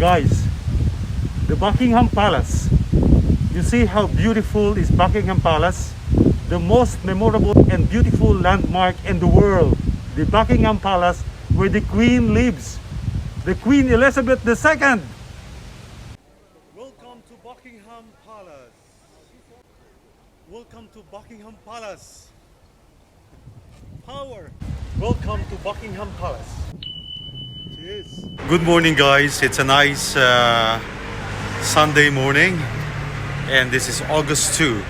Guys, the Buckingham Palace. You see how beautiful is Buckingham Palace? The most memorable and beautiful landmark in the world. The Buckingham Palace where the Queen lives. The Queen Elizabeth II. Welcome to Buckingham Palace. Welcome to Buckingham Palace. Power. Welcome to Buckingham Palace. Cheers. Good morning, guys. It's a nice Sunday morning, and this is August 2,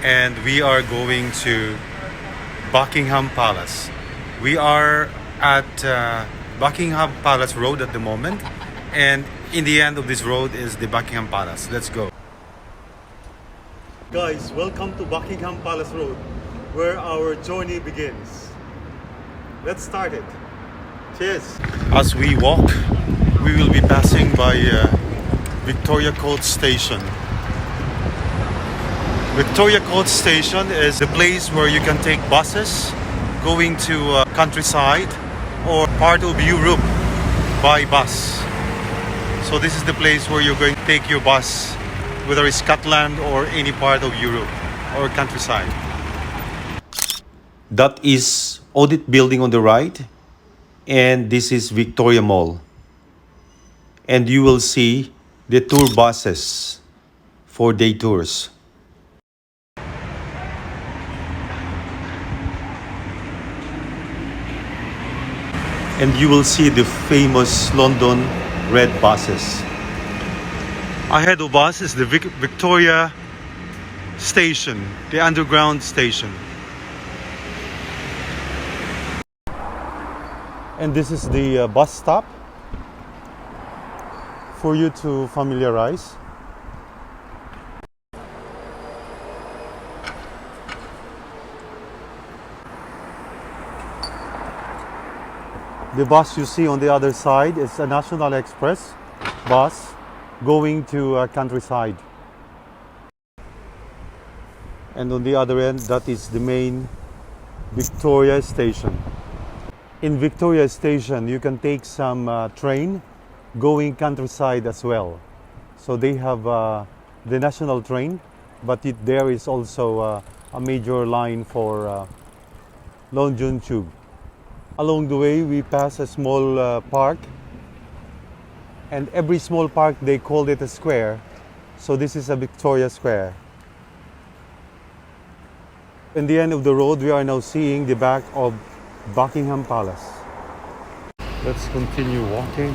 and we are going to Buckingham Palace. We are at Buckingham Palace Road at the moment, and in the end of this road is the Buckingham Palace. Let's go. Guys, welcome to Buckingham Palace Road, where our journey begins. Let's start it. Cheers. As we walk, we will be passing by Victoria Court Station. Victoria Court Station is the place where you can take buses going to countryside or part of Europe by bus. So this is the place where you're going to take your bus, whether it's Scotland or any part of Europe or countryside. That is Audit Building on the right, and this is Victoria Mall. And you will see the tour buses for day tours. And you will see the famous London red buses. Ahead of us is the Victoria Station, the underground station. And this is the bus stop for you to familiarize. The bus you see on the other side is a National Express bus going to countryside. And on the other end, that is the main Victoria Station. In Victoria Station, you can take some train going countryside as well. So they have the national train, but there is also a major line for London Tube. Along the way, we pass a small park, and every small park they called it a square. So this is a Victoria Square. In the end of the road, we are now seeing the back of Buckingham Palace. Let's continue walking.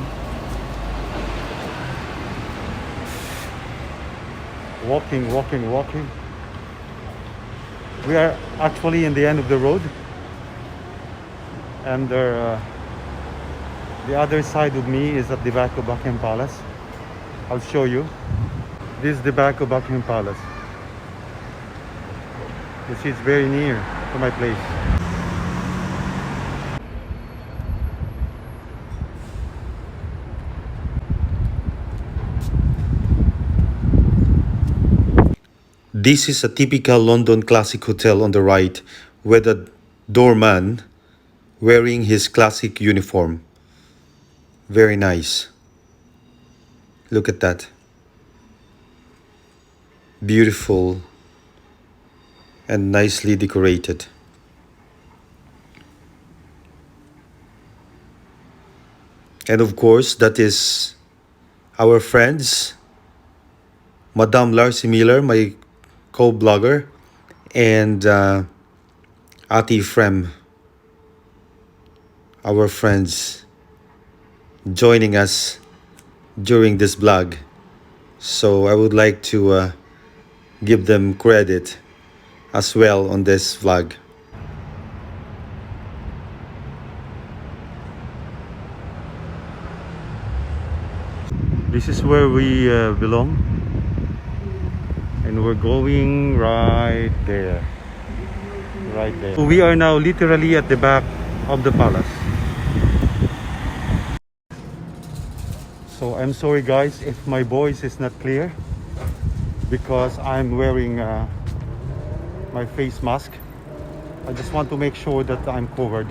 Walking. We are actually in the end of the road, and the other side of me is at the back of Buckingham Palace. I'll show you. This is the back of Buckingham Palace, which is very near to my place. This is a typical London classic hotel on the right, with a doorman wearing his classic uniform. Very nice. Look at that. Beautiful and nicely decorated. And of course, that is our friends, Madame Larcy Miller, my co-blogger, and Ati Frem, our friends, joining us during this vlog. So I would like to give them credit as well on this vlog. This is where we belong. And we're going right there. We are now literally at the back of the palace. So I'm sorry guys if my voice is not clear, because I'm wearing my face mask. I just want to make sure that I'm covered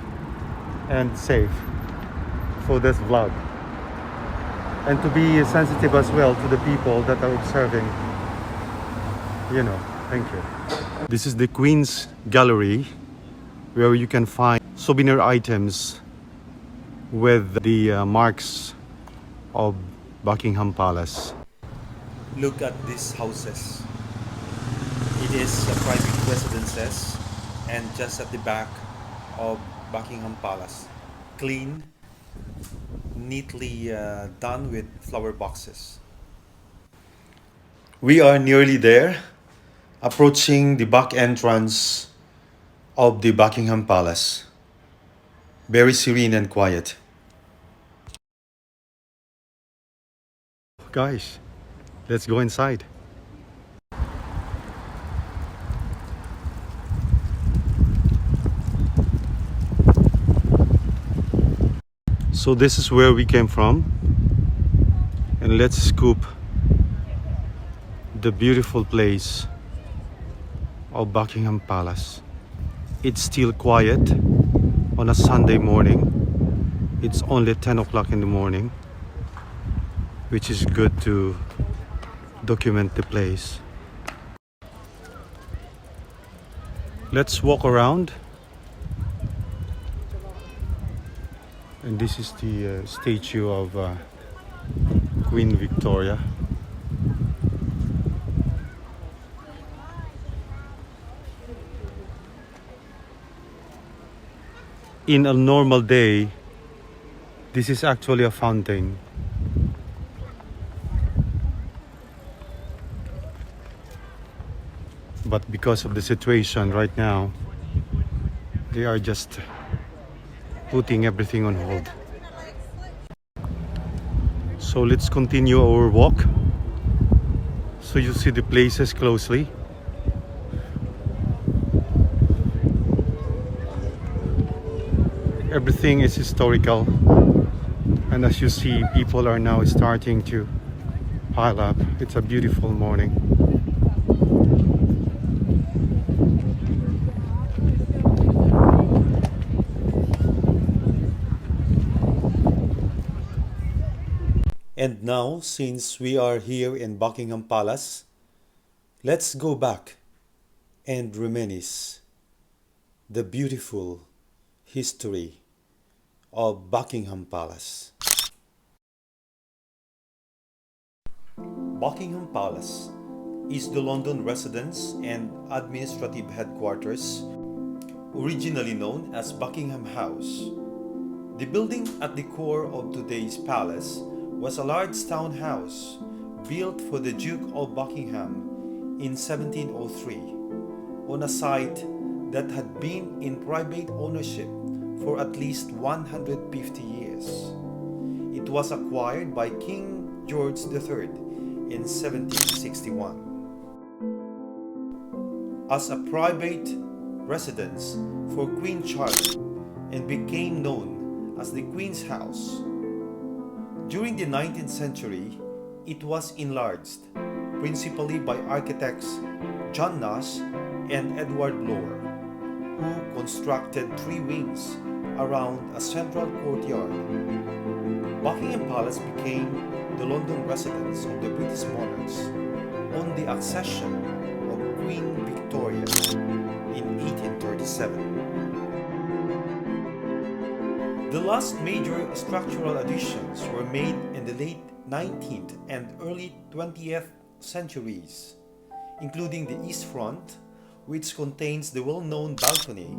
and safe for this vlog. and to be sensitive as well to the people that are observing. You know, thank you. This is the Queen's Gallery, where you can find souvenir items with the marks of Buckingham Palace. Look at these houses. It is private residences, and just at the back of Buckingham Palace, clean, neatly done with flower boxes. We are nearly there, approaching the back entrance of the Buckingham Palace. Very serene and quiet. Guys, let's go inside. So this is where we came from, and let's scoop the beautiful place of Buckingham Palace. It's still quiet on a Sunday morning. It's only 10 o'clock in the morning, which is good to document the place. Let's walk around. And this is the statue of Queen Victoria. In a normal day, this is actually a fountain. But because of the situation right now, they are just putting everything on hold. So let's continue our walk so you see the places closely. Everything is historical, and as you see, people are now starting to pile up. It's a beautiful morning. And now, since we are here in Buckingham Palace, let's go back and reminisce the beautiful history of Buckingham Palace. Buckingham Palace is the London residence and administrative headquarters, originally known as Buckingham House. The building at the core of today's palace was a large townhouse built for the Duke of Buckingham in 1703 on a site that had been in private ownership for at least 150 years. It was acquired by King George III in 1761 as a private residence for Queen Charlotte and became known as the Queen's House. During the 19th century, it was enlarged, principally by architects John Nash and Edward Blower, who constructed 3 wings around a central courtyard. Buckingham Palace became the London residence of the British monarchs on the accession of Queen Victoria in 1837. The last major structural additions were made in the late 19th and early 20th centuries, including the east front, which contains the well-known balcony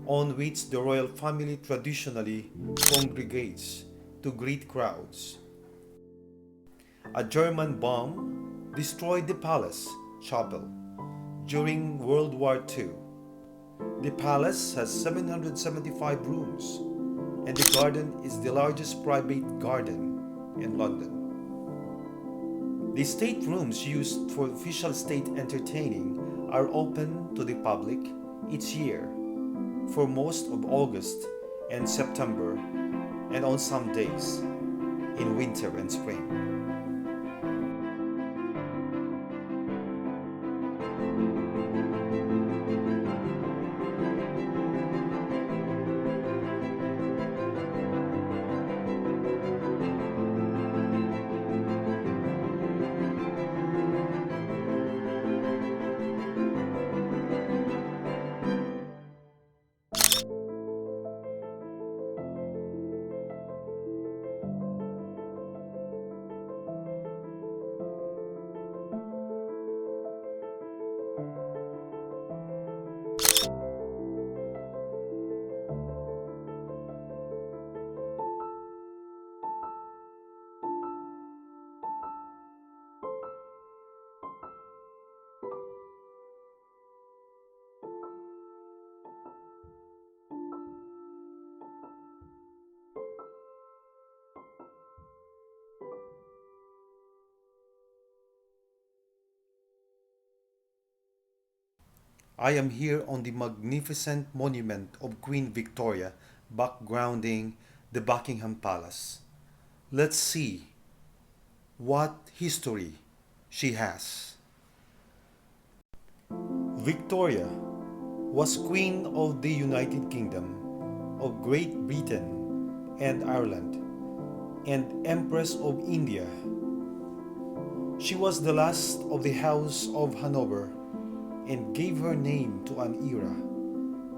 on which the royal family traditionally congregates to greet crowds. A German bomb destroyed the palace chapel during World War II. The palace has 775 rooms, and the garden is the largest private garden in London. The state rooms used for official state entertaining are open to the public each year for most of August and September, and on some days in winter and spring. I am here on the magnificent monument of Queen Victoria, backgrounding the Buckingham Palace. Let's see what history she has. Victoria was Queen of the United Kingdom of Great Britain and Ireland and Empress of India. She was the last of the House of Hanover and gave her name to an era,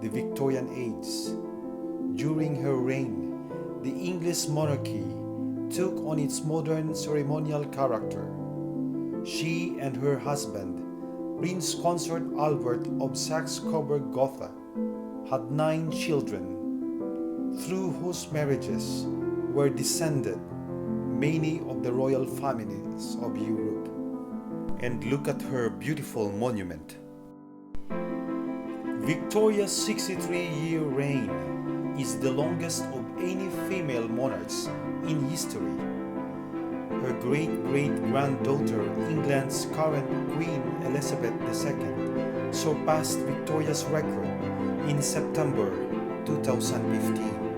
the Victorian Age. During her reign, the English monarchy took on its modern ceremonial character. She and her husband, Prince Consort Albert of Saxe-Coburg-Gotha, had 9 children, through whose marriages were descended many of the royal families of Europe. And look at her beautiful monument. Victoria's 63-year reign is the longest of any female monarchs in history. Her great-great-granddaughter, England's current Queen Elizabeth II, surpassed Victoria's record in September 2015.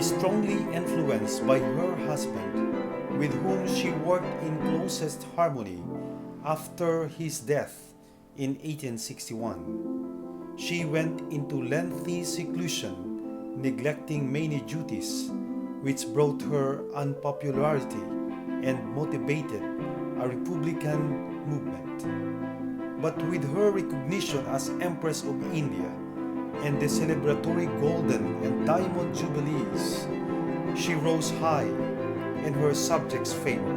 Strongly influenced by her husband, with whom she worked in closest harmony after his death in 1861. She went into lengthy seclusion, neglecting many duties, which brought her unpopularity and motivated a republican movement. But with her recognition as Empress of India and the celebratory Golden and Diamond Jubilees, she rose high in her subjects' favor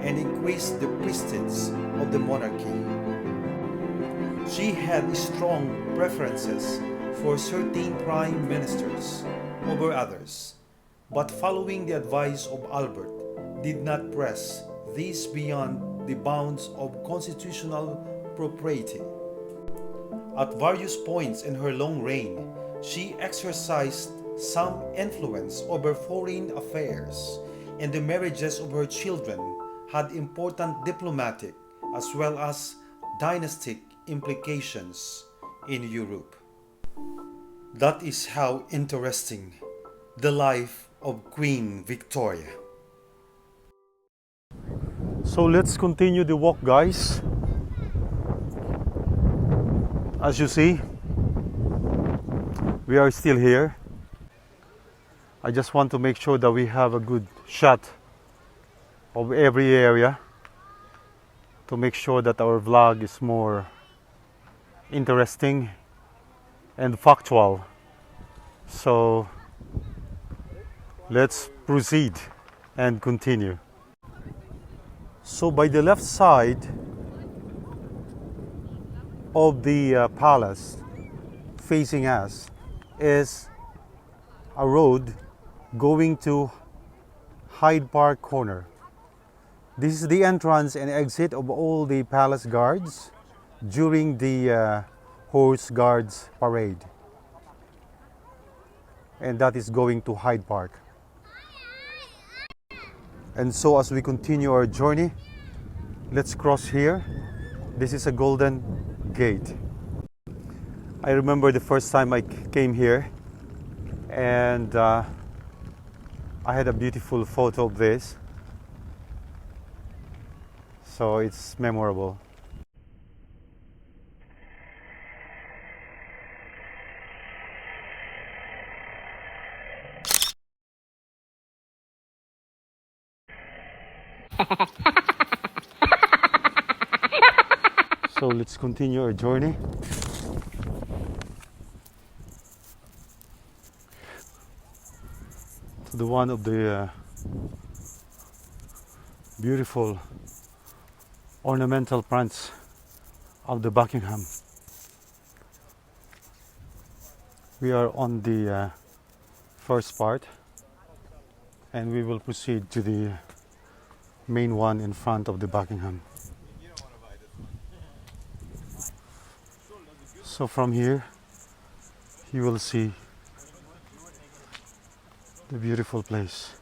and increased the prestige of the monarchy. She had strong preferences for certain prime ministers over others, but following the advice of Albert, did not press these beyond the bounds of constitutional propriety. At various points in her long reign, she exercised some influence over foreign affairs, and the marriages of her children had important diplomatic as well as dynastic implications in Europe. That is how interesting the life of Queen Victoria. So let's continue the walk, guys. As you see, we are still here. I just want to make sure that we have a good shot of every area to make sure that our vlog is more interesting and factual. So let's proceed and continue. So by the left side of the palace facing us is a road going to Hyde Park Corner. This is the entrance and exit of all the palace guards during the Horse Guards Parade. And that is going to Hyde Park. And so as we continue our journey, let's cross here. This is a Golden Gate. I remember the first time I came here, and I had a beautiful photo of this. So it's memorable. So let's continue our journey. To the one of the beautiful ornamental plants of the Buckingham. We are on the first part, and we will proceed to the main one in front of the Buckingham. So from here you will see the beautiful place.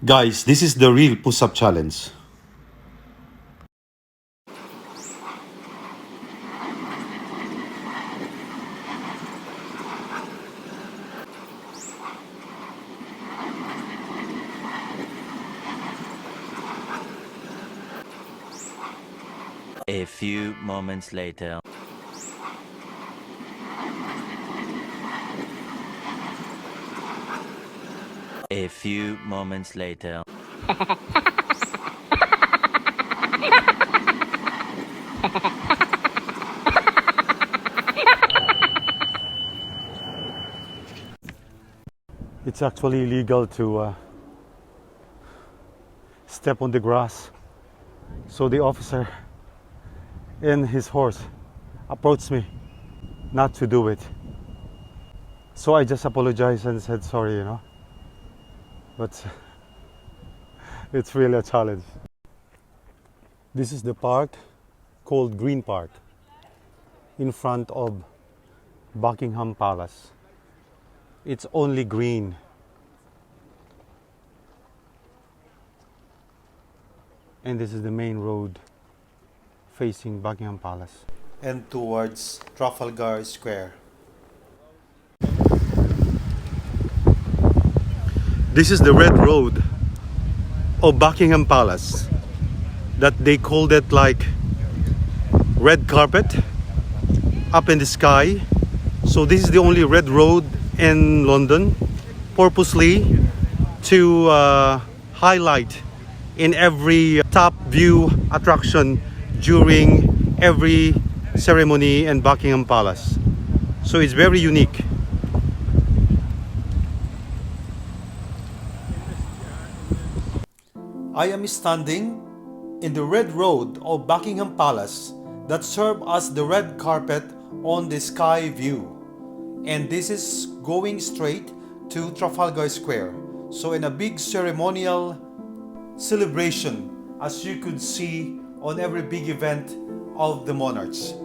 Guys, this is the real push-up challenge. A few moments later. A few moments later. It's actually illegal to step on the grass. So the officer and his horse approached me not to do it. So I just apologized and said sorry, you know. But it's really a challenge. This is the park called Green Park in front of Buckingham Palace. It's only green. And this is the main road facing Buckingham Palace and towards Trafalgar Square. This is the red road of Buckingham Palace that they called it like red carpet up in the sky. So this is the only red road in London, purposely to highlight in every top view attraction during every ceremony in Buckingham Palace. So it's very unique. I am standing in the red road of Buckingham Palace that serves as the red carpet on the sky view. And this is going straight to Trafalgar Square. So in a big ceremonial celebration, as you could see on every big event of the monarchs.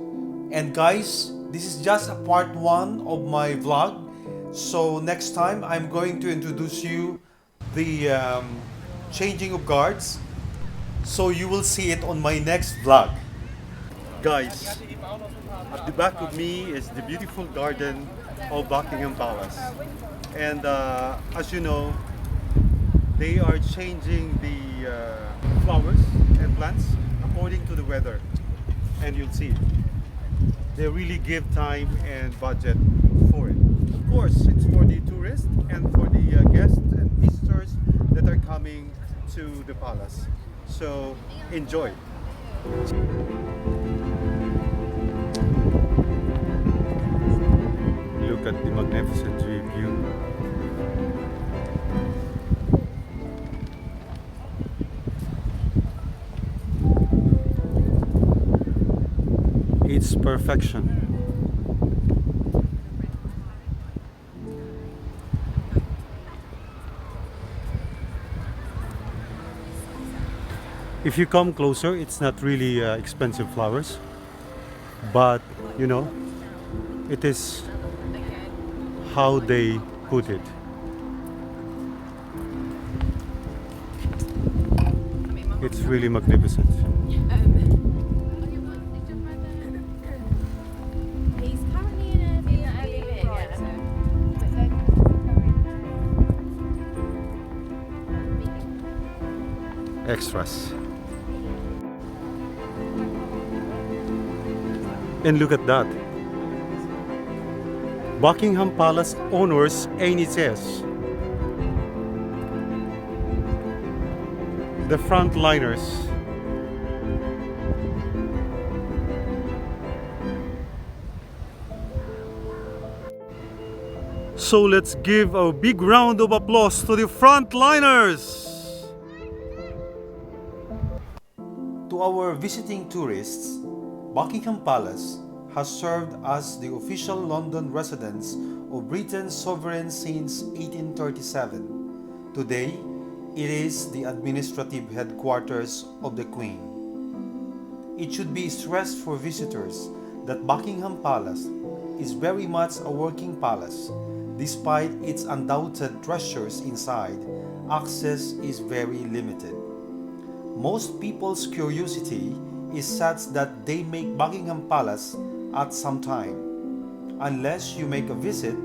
And guys, this is just a part 1 of my vlog. So next time I'm going to introduce you the changing of guards. So you will see it on my next vlog. Guys, at the back of me is the beautiful garden of Buckingham Palace. And as you know, they are changing the flowers and plants according to the weather. And you'll see it. They really give time and budget for it. Of course, it's for the tourists and for the guests and visitors that are coming to the palace. So enjoy. Look at the magnificent view. It's perfection. If you come closer, it's not really expensive flowers, but you know, it is how they put it. It's really magnificent. He's currently in a Airbnb, Extras. And look at that. Buckingham Palace honors NHS. The frontliners. So let's give a big round of applause to the frontliners. To our visiting tourists, Buckingham Palace has served as the official London residence of Britain's sovereign since 1837. Today, it is the administrative headquarters of the Queen. It should be stressed for visitors that Buckingham Palace is very much a working palace. Despite its undoubted treasures inside, access is very limited. Most people's curiosity is such that they make Buckingham Palace at some time. Unless you make a visit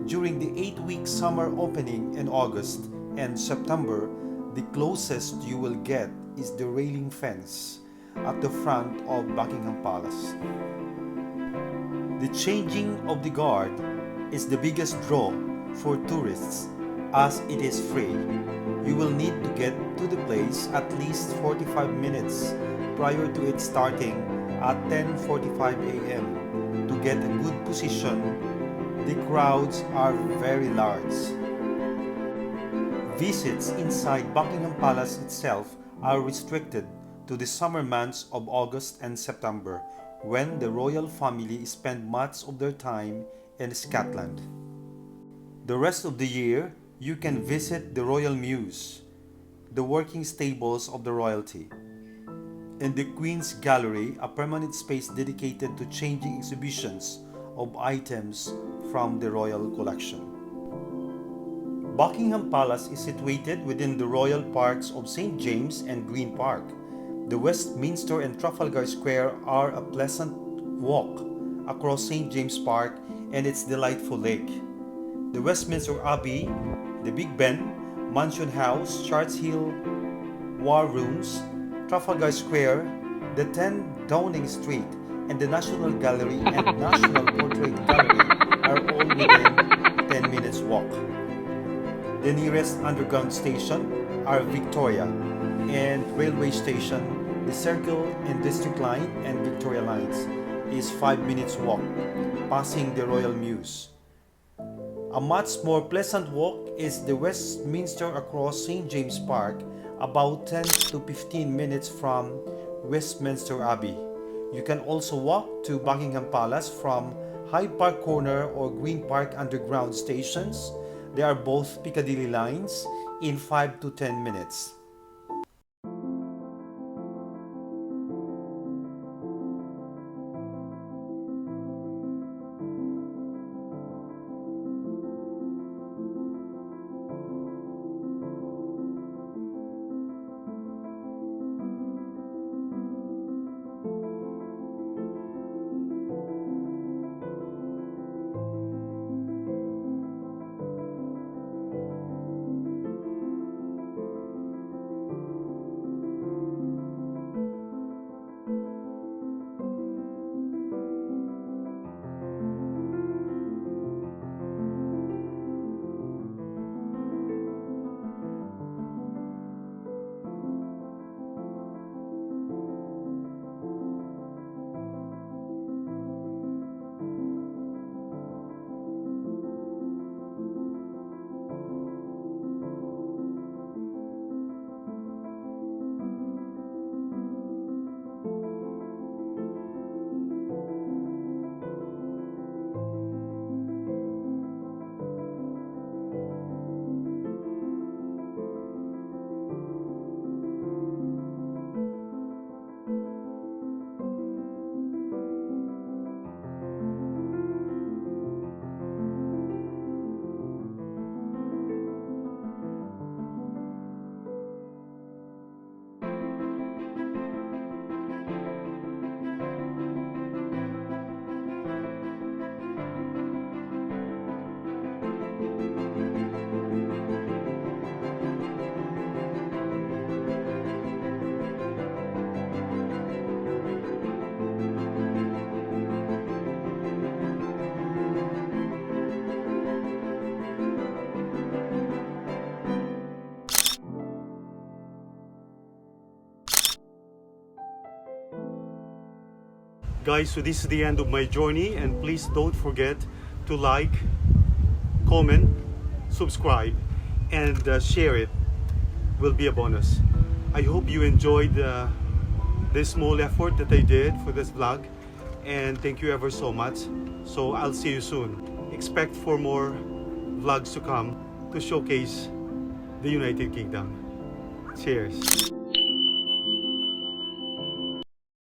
during the 8-week summer opening in August and September, the closest you will get is the railing fence at the front of Buckingham Palace. The changing of the guard is the biggest draw for tourists as it is free. You will need to get to the place at least 45 minutes prior to it starting at 10:45 a.m. to get a good position. The crowds are very large. Visits inside Buckingham Palace itself are restricted to the summer months of August and September, when the royal family spend much of their time in Scotland. The rest of the year, you can visit the Royal Mews, the working stables of the royalty, and the Queen's Gallery, a permanent space dedicated to changing exhibitions of items from the royal collection. Buckingham Palace is situated within the royal parks of St. James and Green Park. The Westminster and Trafalgar Square are a pleasant walk across St. James Park and its delightful lake. The Westminster Abbey, the Big Ben, Mansion House, Charles Hill, War Rooms, Trafalgar Square, the 10 Downing Street, and the National Gallery and National Portrait Gallery are all within 10 minutes walk. The nearest underground station are Victoria and railway station, the Circle and District Line and Victoria Lines is 5 minutes walk, passing the Royal Mews. A much more pleasant walk is the Westminster across St. James Park, about 10 to 15 minutes from Westminster Abbey. You can also walk to Buckingham Palace from Hyde Park Corner or Green Park Underground stations. They are both Piccadilly lines in 5 to 10 minutes. Guys, so this is the end of my journey, and please don't forget to like, comment, subscribe, and share it. Will be a bonus. I hope you enjoyed this small effort that I did for this vlog, and thank you ever so much. So I'll see you soon. Expect for more vlogs to come to showcase the United Kingdom. Cheers.